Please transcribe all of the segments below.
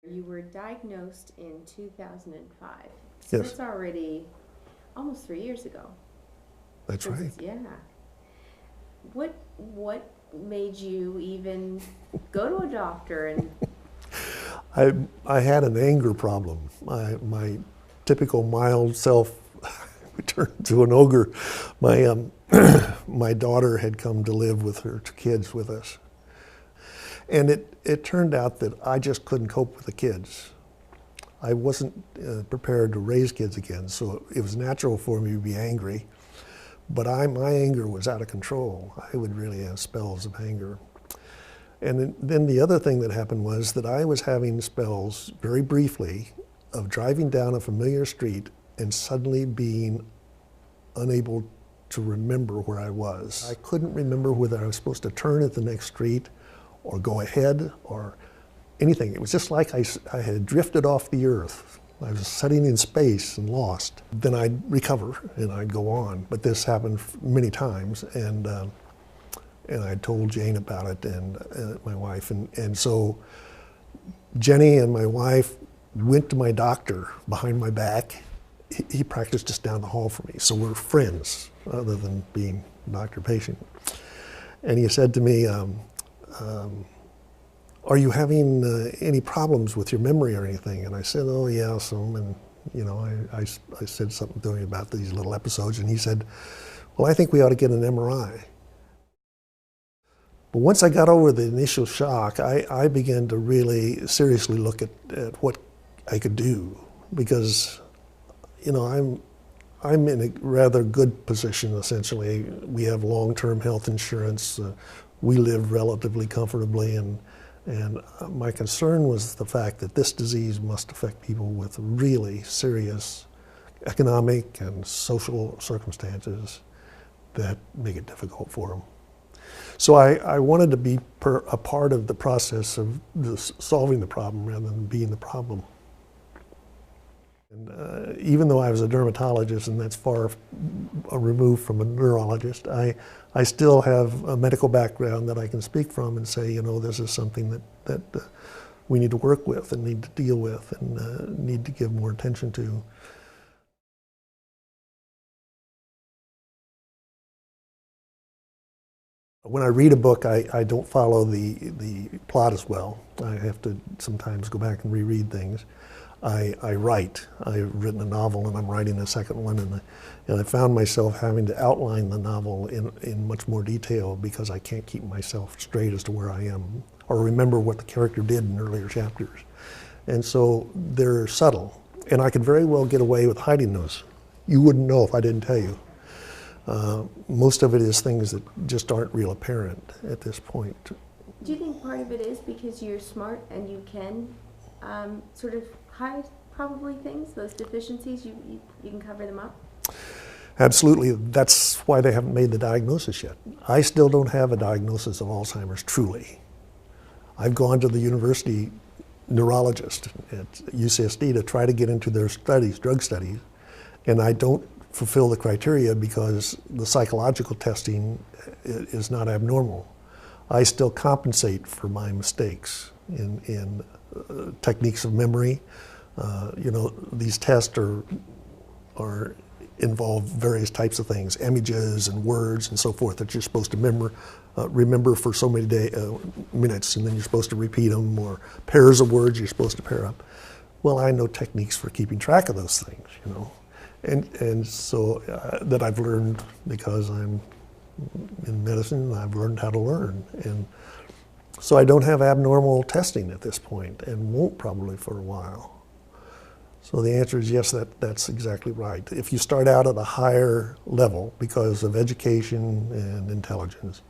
You were diagnosed in 2005. So Yes. that's already almost 3 years ago. That's right. Yeah. What made you even go to a doctor and I had an anger problem. My typical mild self turned into an ogre. My my daughter had come to live with her two kids with us, and it turned out that I just couldn't cope with the kids. I wasn't prepared to raise kids again, so it was natural for me to be angry. But my anger was out of control. I would really have spells of anger. And then the other thing that happened was that I was having spells, very briefly, of driving down a familiar street and suddenly being unable to remember where I was. I couldn't remember whether I was supposed to turn at the next street or go ahead or anything. It was just like I had drifted off the earth. I was sitting in space and lost. Then I'd recover and I'd go on. But this happened many times, and I told Jane about it and my wife. And so Jenny and my wife went to my doctor behind my back. He practiced just down the hall from me, so we're friends other than being doctor-patient. And he said to me, are you having any problems with your memory or anything? And I said, oh yeah, some. And you know, I said something to him about these little episodes, and he said, well, I think we ought to get an MRI. But once I got over the initial shock, I began to really seriously look at what I could do, because you know, I'm in a rather good position, essentially. We have long-term health insurance. We live relatively comfortably, and my concern was the fact that this disease must affect people with really serious economic and social circumstances that make it difficult for them. So I wanted to be a part of the process of solving the problem rather than being the problem. And even though I was a dermatologist, and that's far removed from a neurologist, I still have a medical background that I can speak from and say, you know, this is something that we need to work with and need to deal with and need to give more attention to. When I read a book, I don't follow the plot as well. I have to sometimes go back and reread things. I write. I've written a novel and I'm writing a second one, and I found myself having to outline the novel in much more detail because I can't keep myself straight as to where I am or remember what the character did in earlier chapters. And so they're subtle, and I could very well get away with hiding those. You wouldn't know if I didn't tell you. Most of it is things that just aren't real apparent at this point. do you think part of it is because you're smart and you can sort of hide probably things, those deficiencies, you can cover them up? Absolutely. That's why they haven't made the diagnosis yet. I still don't have a diagnosis of Alzheimer's, truly. I've gone to the university neurologist at UCSD to try to get into their studies, drug studies, and I don't fulfill the criteria because the psychological testing is not abnormal. I still compensate for my mistakes in techniques of memory. You know, these tests are involve various types of things, images and words and so forth that you're supposed to remember for so many minutes, and then you're supposed to repeat them, or pairs of words you're supposed to pair up. Well, I know techniques for keeping track of those things, you know, and so that I've learned because I'm in medicine. I've learned how to learn, and so I don't have abnormal testing at this point, and won't probably for a while. So the answer is yes, that's exactly right. If you start out at a higher level because of education and intelligence,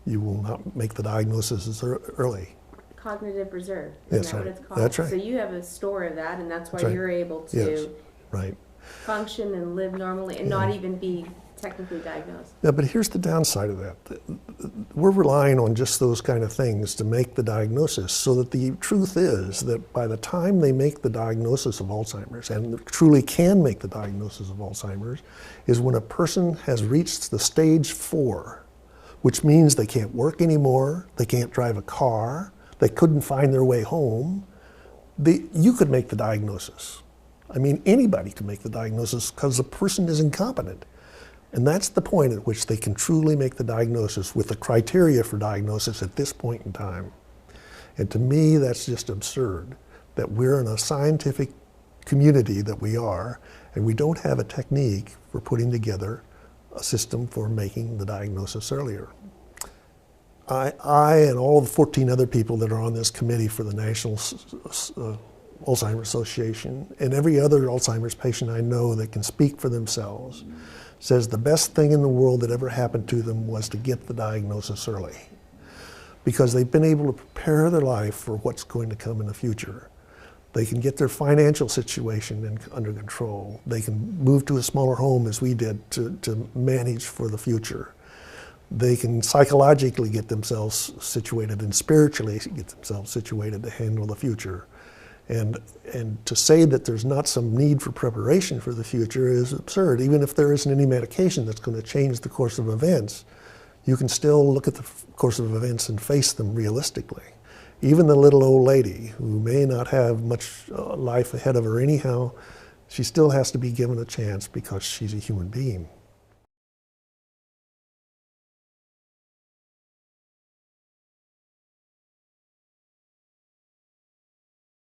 you will not make the diagnosis as early. Cognitive reserve, That's isn't that right. what it's called? That's right. So you have a store of that, and that's why That's right. you're able to Yes. Right. function and live normally and not even be technically diagnosed. Yeah, but here's the downside of that. We're relying on just those kind of things to make the diagnosis, so that the truth is that by the time they make the diagnosis of Alzheimer's, and truly can make the diagnosis of Alzheimer's, is when a person has reached the stage 4, which means they can't work anymore, they can't drive a car, they couldn't find their way home, You could make the diagnosis. I mean, anybody can make the diagnosis because the person is incompetent. And that's the point at which they can truly make the diagnosis with the criteria for diagnosis at this point in time. And to me, that's just absurd, that we're in a scientific community that we are, and we don't have a technique for putting together a system for making the diagnosis earlier. I and all the 14 other people that are on this committee for the National Alzheimer's Association, and every other Alzheimer's patient I know that can speak for themselves, says the best thing in the world that ever happened to them was to get the diagnosis early, because they've been able to prepare their life for what's going to come in the future. They can get their financial situation under control. They can move to a smaller home, as we did, to manage for the future. They can psychologically get themselves situated and spiritually get themselves situated to handle the future. And to say that there's not some need for preparation for the future is absurd. Even if there isn't any medication that's going to change the course of events, you can still look at the course of events and face them realistically. Even the little old lady who may not have much life ahead of her anyhow, she still has to be given a chance because she's a human being.